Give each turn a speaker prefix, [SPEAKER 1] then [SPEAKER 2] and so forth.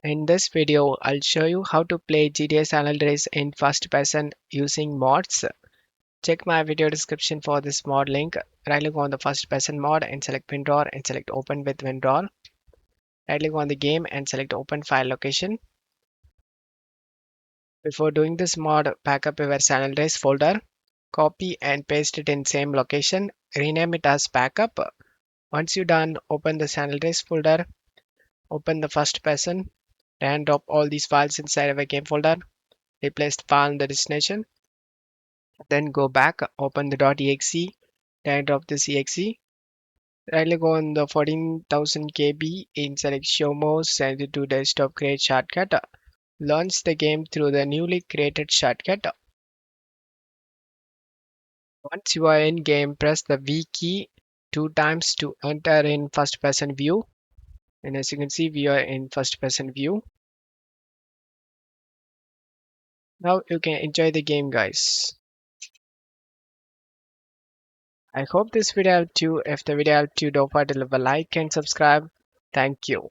[SPEAKER 1] In this video, I'll show you how to play GTA San Andreas in first person using mods. Check my video description for this mod link. Right click on the first person mod and select WinRAR and select open with WinRAR. Right click on the game and select open file location. Before doing this mod, back up your San Andreas folder. Copy and paste it in same location. Rename it as backup. Once you're done, open the San Andreas folder. Open the first person and drop all these files inside of a game folder. Replace the file in the destination. Then go back, open the .exe, drag drop this exe. Right click on the 14,000 KB in select show more, send it to desktop, create shortcut. Launch the game through the newly created shortcut. Once you are in game, press the V key 2 times to enter in first person view. And as you can see, we are in first person view. Now you can enjoy the game, guys. I hope this video helped you. If the video helped you, don't forget to leave a like and subscribe. Thank you.